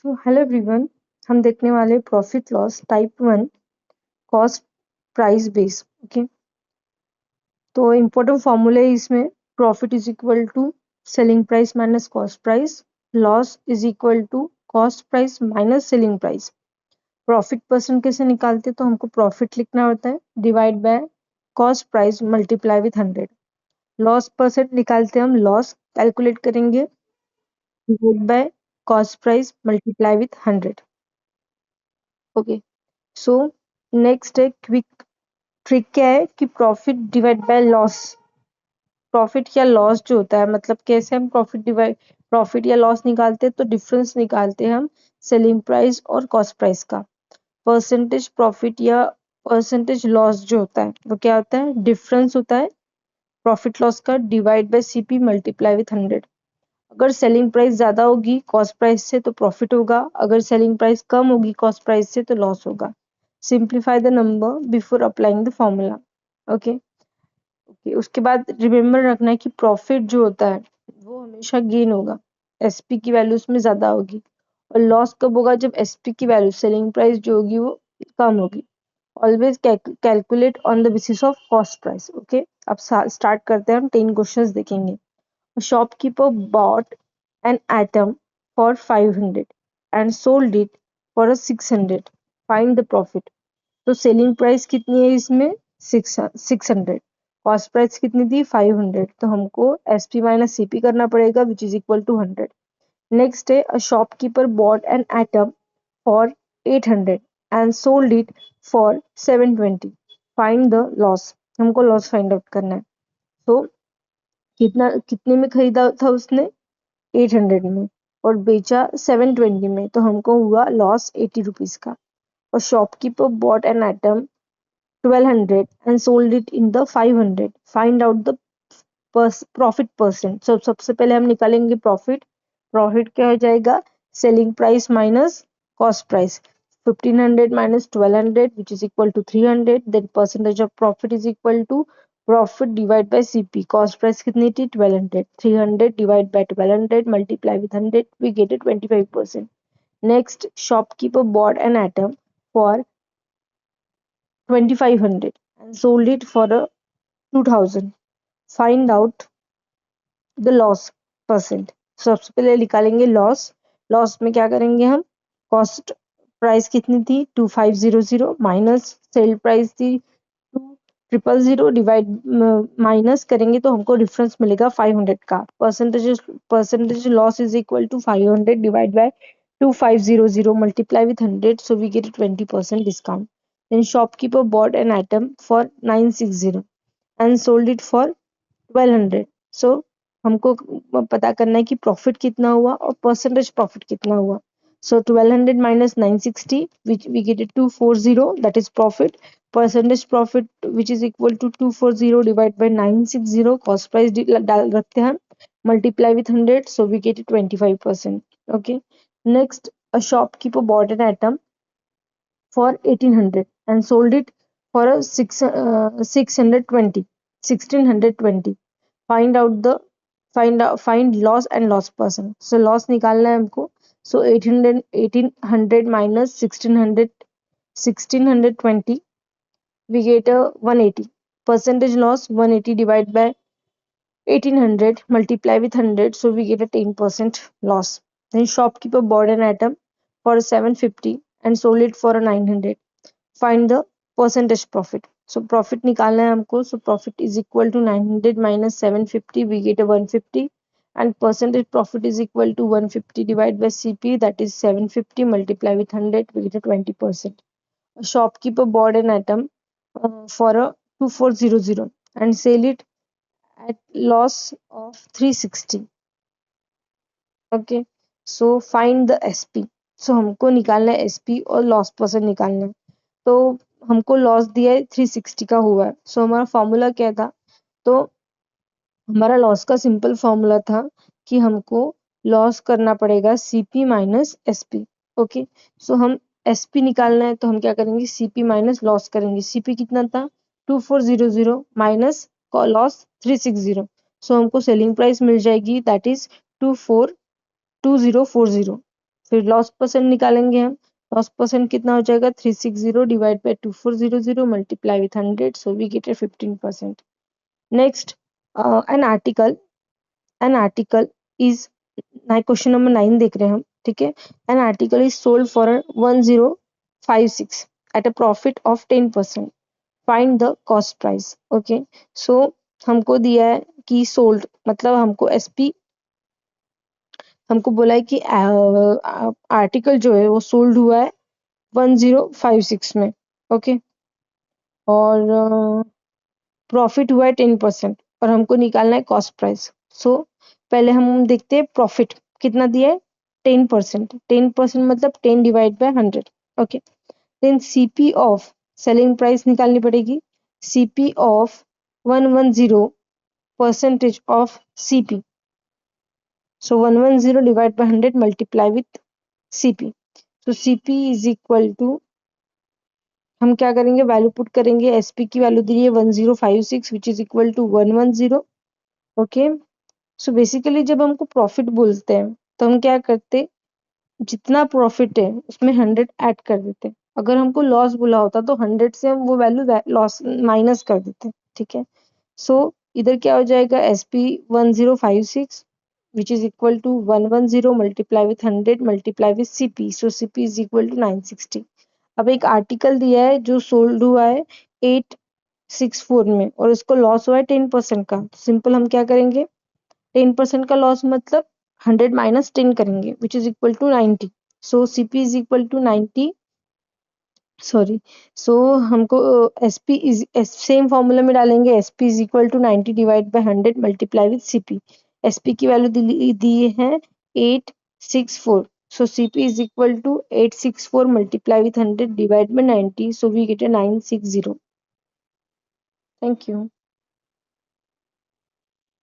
So hello everyone, हम देखने वाले profit loss type 1 cost price base. Okay, तो इम्पोर्टेंट फॉर्मूले इसमें profit is equal to selling price minus cost price, loss is equal to cost price minus selling price. Profit percent कैसे निकालते, तो हमको प्रॉफिट लिखना होता है divide by cost price multiply with 100। Loss percent निकालते हम लॉस कैलकुलेट करेंगे divide by cost price multiply with 100। Okay, so next है क्विक ट्रिक। क्या है कि profit divide by loss, profit या लॉस जो होता है, मतलब कैसे हम प्रॉफिट या लॉस निकालते हैं, तो डिफरेंस निकालते हैं हम सेलिंग प्राइस और कॉस्ट प्राइस का। परसेंटेज प्रॉफिट या परसेंटेज लॉस जो होता है वो क्या होता है, डिफरेंस होता है प्रॉफिट लॉस का divide by CP multiply with 100। अगर सेलिंग प्राइस ज्यादा होगी कॉस्ट प्राइस से तो प्रॉफिट होगा, अगर सेलिंग प्राइस कम होगी कॉस्ट प्राइस से तो लॉस होगा। Simplify the number before applying the formula. Okay okay, उसके बाद रिमेम्बर रखना है कि प्रॉफिट जो होता है वो हमेशा गेन होगा, एसपी की वैल्यू उसमें ज्यादा होगी, और लॉस कब होगा, जब एसपी की वैल्यू सेलिंग प्राइस जो होगी वो कम होगी। Always calculate on the basis of cost price. Okay, अब स्टार्ट करते हैं, हम 10 क्वेश्चंस देखेंगे। A shopkeeper bought an atom for 500 and sold it for a 600. Find the profit. तो सेलिंग प्राइस कितनी है इसमें 600, कॉस्ट प्राइस कितनी थी 500, तो हमको एसपी माइनस सीपी करना पड़ेगा which is equal to 100। Next है a shopkeeper bought an item for 800 and sold it for 720। Find the loss, हमको लॉस फाइंड आउट करना है। तो कितने में खरीदा था उसने 800 में और बेचा 720 में, तो हमको हुआ लॉस 80 रुपीज का। और shopkeeper bought an item 1200 and sold it in the 500। Find out the profit percent. सबसे पहले हम निकालेंगे प्रॉफिट। प्रॉफिट क्या हो जाएगा, selling price minus cost price, 1500 minus 1200 which is equal to 300, then percentage of profit is equal to profit divided by CP। cost price कितनी थी 1200, 300 divided by 1200 multiply with 100 we get a 25%। next shopkeeper bought an item for 2500 and sold it for a 2000। find out the loss percent। सबसे पहले निकालेंगे loss. Loss में क्या करेंगे हम, cost price कितनी थी 2500 माइनस सेल प्राइस थी 2000 डिवाइड माइनस करेंगे तो हमको डिफरेंस मिलेगा 500 का। Percentage loss is equal to 500 divide by 2500 multiply with 100 so we get a 20% discount। then shopkeeper bought an item for 960 and sold it for 1200। so हमको पता करना है कि प्रॉफिट कितना हुआ और परसेंटेज प्रॉफिट कितना हुआ। so 1200 minus 960 which we get it 240, that is profit। percentage profit which is equal to 240 divided by 960, cost price डाल रखते हैं multiply with 100 so we get it 25%। okay, next a shopkeeper bought an item for 1800 and sold it for a 620 1620। find out the find loss and loss percent। so loss निकालना है हमको। so 1800 minus 1620 we get a 180। percentage loss 180 divided by 1800 multiply with 100 so we get a 10% loss। then shopkeeper bought an item for 750 and sold it for a 900। find the percentage profit। so profit निकालना है हमको। so profit is equal to 900 minus 750 we get a 150 and percentage profit is equal to 150 divided by CP, that is 750 multiply with 100 we get a 20%। a shopkeeper bought an item for a 2400 and sell it at loss of 360। okay, so find the SP। so हमको निकालना है SP और loss percent निकालना है। तो हमको loss दिया है 360 का हुआ है। सो हमारा फॉर्मूला क्या था, तो हमारा लॉस का सिंपल फॉर्मूला था कि हमको लॉस करना पड़ेगा सीपी माइनस एसपी। ओके, सो हम एसपी निकालना है तो हम क्या करेंगे, सीपी माइनस लॉस करेंगे। सीपी कितना था 2400 माइनस लॉस 360, सो हमको सेलिंग प्राइस मिल जाएगी दैट इज 2040। फिर लॉस परसेंट निकालेंगे हम। लॉस परसेंट कितना हो जाएगा, 360 divide by 2400 multiply with 100, so we get a 15%। Next, an article is, question number 9 देख रहे हैं हम, ठीक है। An article is sold for 1056 at a profit of 10%, find the cost price. Okay, so हमको दिया है कि सोल्ड मतलब हमको बोला है कि आर्टिकल जो है वो सोल्ड हुआ है 1056 में। ओके, और प्रॉफिट हुआ है 10% और हमको निकालना है कॉस्ट प्राइस। सो पहले हम देखते हैं प्रॉफिट कितना दिया है, 10%। 10% मतलब 10 divide by 100। Okay, then CP of, selling price निकालनी पड़ेगी। CP of 110 percentage of CP, so 110 divided by 100 multiply with CP, so CP is equal to, हम क्या करेंगे, वैल्यू पुट करेंगे। SP की वैल्यू दी है 1056 which is equal to 110। Okay, so basically जब हमको प्रॉफिट बोलते हैं तो हम क्या करते, जितना प्रॉफिट है उसमें 100 ऐड कर देते। अगर हमको लॉस बोला होता तो 100 से हम वो वैल्यू लॉस माइनस कर देते, ठीक है। सो इधर क्या हो जाएगा, SP 1056 which is equal to 110 multiply with 100 multiply with CP, so CP is equal to 960। अब एक आर्टिकल दिया है जो सोल्ड हुआ है 864 में और उसको लॉस हुआ है 10% का, सिंपल हम क्या करेंगे, 10% का लॉस मतलब 100 माइनस 10 करेंगे which is equal to 90, so CP is equal to 90, sorry, so हमको SP इज सेम फॉर्मूला में डालेंगे। SP is equal to 90 divide by 100 multiply with CP। SP की वैल्यू दी है 864, so CP is equal to 864 multiply with 100 divided by 90, so we get a 960। Thank you।